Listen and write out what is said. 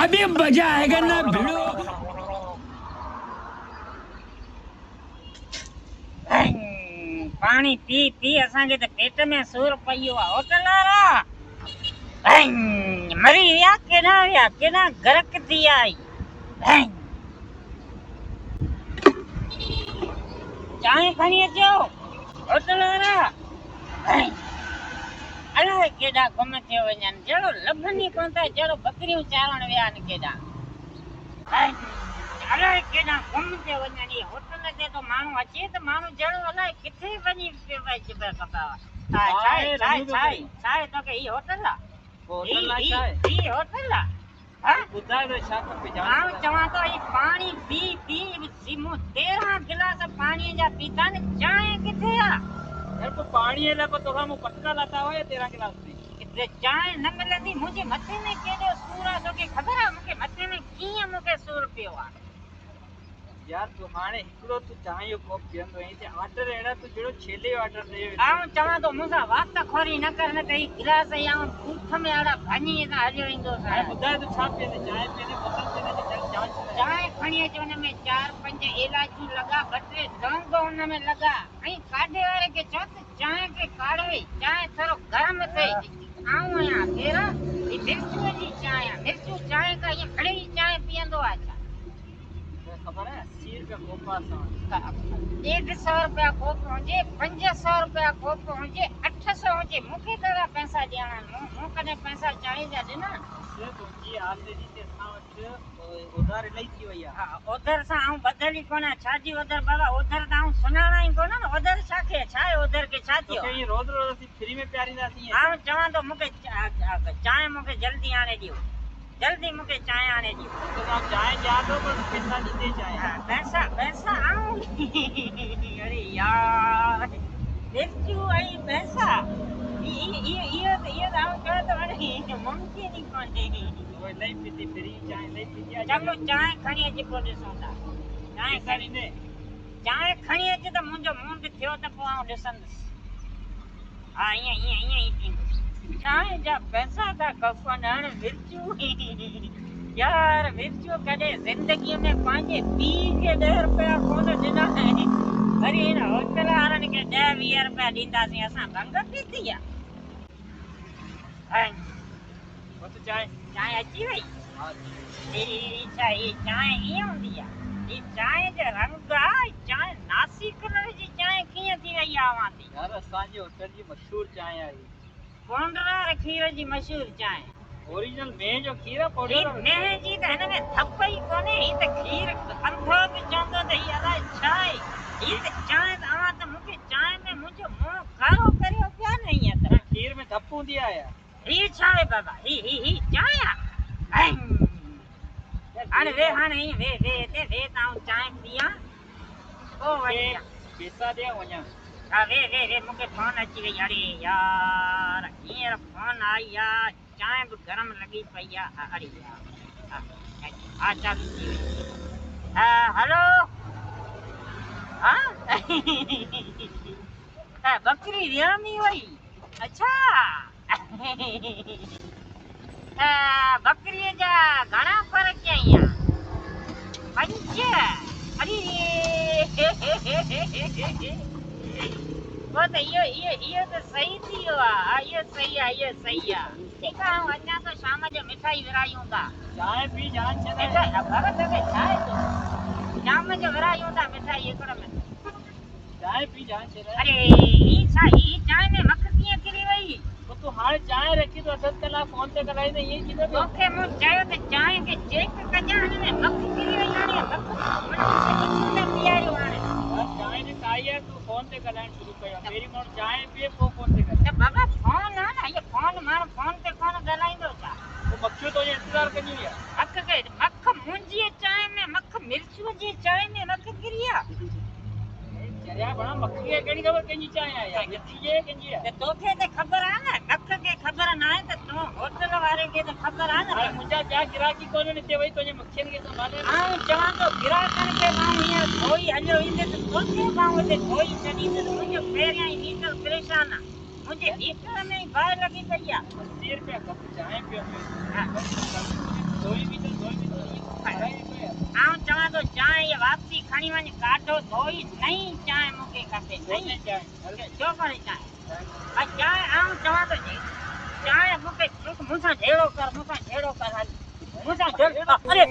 अभी मजा आएगा ना भिड़ो। पानी पी पी असांखे त पेट में सूर पइयो आहे होटल वारा मरी विया केॾा गरक थी आई चांहि खणी अचो होटल वारा अलाए केॾा गुम थियो वञनि जहिड़ो लभनि ई कोन था जहिड़ो बकरियूं चारण विया आहिनि केॾा अलाए केॾा गुम थियो वञनि इहे होटल ते तो माण्हू अचे त माण्हू जहिड़ो अलाए किथे वञी पियो खपाव छाहे तोखे हीअ होटल आहे हीअ होटल आहे चवां तो ही पानी पी पी मूं 13 गिलास पाणीअ जा पीता न चांहि किथे आहे यार तो पानी है ला तो हम पटका लाता हो या 13 गिलास थी किथे चांहि न मिलंदी मुंहिंजे मथे में केॾो सूर आहे तोखे ख़बर आहे मूंखे मथे में कीअं मूंखे सूर पियो आहे यार तू हाणे हिकड़ो तू चांहि जो कोप पीअंदो ऐं ते ऑर्डर अहिड़ा तू जहिड़ो छेले ऑर्डर ॾे चवां तो मूंसां वात खोरी न कर न त ही गिलास या पूछ में अहिड़ा भञी सां हलियो ईंदो ॿुधाए तू छा पीअंदे चांहि पीअंदे बोतल पीअंदे चांहि खणी अच हुन में 4-5 इलायचियूं लॻा 2-3 लौंग हुन में लॻा ऐं काढे वारे खे चओ त चांहि खे काढ़े चांहि थोरो गरम थिए आऊं आहियां तेरा ही मिर्चूअ जी चांहि आहे मिर्चू चांहि खां ईअं खड़ी चांहि पीअंदो आहे छा खबर है 80 रुपया कोप आहे 100 रुपया कोप हुजे 500 रुपया कोप हुजे 800 हुजे मूंखे कहिड़ा पैसा ॾियणा मूं कॾहिं पैसा चांहि जा ॾिना तुंहिंजी हालत जी ते असां वटि उधार इलाही थी वई आहे हा उधर सां आऊं बदल ई कोन छाजी उधर बाबा उधर त आऊं सुञाणा ई कोन न उधर छा खे छा आहे उधर खे छा थियो तोखे रोज़ रोज़ असीं फ्री में प्यारींदासीं आऊं चवां तो मूंखे चांहि मूंखे जल्दी आणे ॾियो जल्दी मूंखे चांहि आणे ॾियो तो मां चांहि ॾियां थो पर पैसा ॾींदे चांहि पैसा आऊं अरे यार मिर्चू ऐं पैसा इहो त आऊं चवां तो हाणे मुमकिन ई कोन्हे इलाही पीती फ्री चांहि इलाही पीती चङो चांहि खणी अची पोइ ॾिसूं था चांहि खणी अच त मुंहिंजो मूड थियो त पोइ आउं ॾिसंदुसि हा ईअं ई थींदो चांहि जा पैसा था खपनि हाणे मिर्चू यार मिर्चू कॾहिं ज़िंदगीअ में पंहिंजे पीउ खे 10 रुपया कोन ॾिना आहिनि वरी हिन होटल वारनि खे 10-20 रुपया ॾींदासीं असां भंग पीती आहे चांहि अची वई ही चांहि ईअं हूंदी आहे ही चांहि जो रंग आहे चांहि नासी कलर जी चांहि कीअं थी वई आहे यार असांजे होटल जी मशहूर चांहि आहे कोंडरा खीर जी मशहूर चांहि ओरिजिनल मेह जो खीर आहे पाउडर मेह जी त हिन में थप ई कोन्हे ही त खीर अंधो बि चवंदो त ही अलाए छा आहे ही त चांहि तव्हां त मूंखे चांहि में मुंहिंजो मुंहुं कारो करियो पिया न ईअं त खीर में थप हूंदी आहे यार ही छा आहे बाबा ही चांहि आहे हाणे वे हिते वे ताऊं चांहि पियां पोइ वञी पैसा ॾियां वञा हा वे मूंखे फोन अची वई अरे यार हींअर फोन आई आहे चांहि बि गरम लॻी पई आहे अरे यार हा चालू थी वई हलो हा बकरी वियामी वई अच्छा बकरीअ जा घणा फ़र्क़ आहिनि 5 अरे वो त इहो त सही थी वियो आहे इहो सही आहे ठीकु आहे अञा तो शाम जो मिठाई विरायूं था चांहि पी जान छॾे बाबा तोखे छा आहे तो शाम जो विरायूं था मिठाई हिकिड़ो में चांहि पी जान छॾे अरे ही चांहि में मख कीअं किरी वई तू हाणे चांहि रखी तो 10 कलाक फोन ते कराई त ईअं थींदो तोखे मूं चयो त चांहि खे चेक कजां हिन में मख किरी वई हाणे मख पीआरियो हाणे चांहि ने काई है तू फोन ते ॻाल्हाइण शुरू कयो पहिरीं माण्हू चांहि पीए पोइ फोन ते करे त बाबा फोन आहे न इहो फोन माण्हू फोन ते कोन ॻाल्हाईंदो छा पोइ मखियूं तुंहिंजो इंतज़ारु कंदी आहे मख मुंहिंजी चांहि में मख मिर्चूअ जी चांहि में मख किरी आहे चरिया बणा मक्खी है कहिड़ी ख़बर कंहिंजी चांहि आहे या मिर्ची जे कंहिंजी आहे त तोखे त ख़बर आहे न मख खे ख़बर न आहे त तूं होटल वारे खे त ख़बर आहे न मुंहिंजा ॿिया गिराकी कोन हिते वई तुंहिंजे मखियुनि खे संभाले चवां थो गिराकनि खे मां हींअर धोई हलियो ईंदे त तोखे मां हुते धोई छॾींदुसि मुंहिंजो पहिरियां ई नीतल परेशान आहे मुझे भीतर में बाहर लगी भैया 80 रुपया कप चाय पियो हाँ। धोई भी तो खड़ाई तो यार आऊं चवा तो चाय ये वापसी खणी वञ काढो धोई नहीं चाय मूंखे खपे नहीं चाय छो करे चाय चाय आऊं चवा तो जी चाय मूंखे मूंसां ढेड़ो कर हाल मूंसां ढेड़ो अरे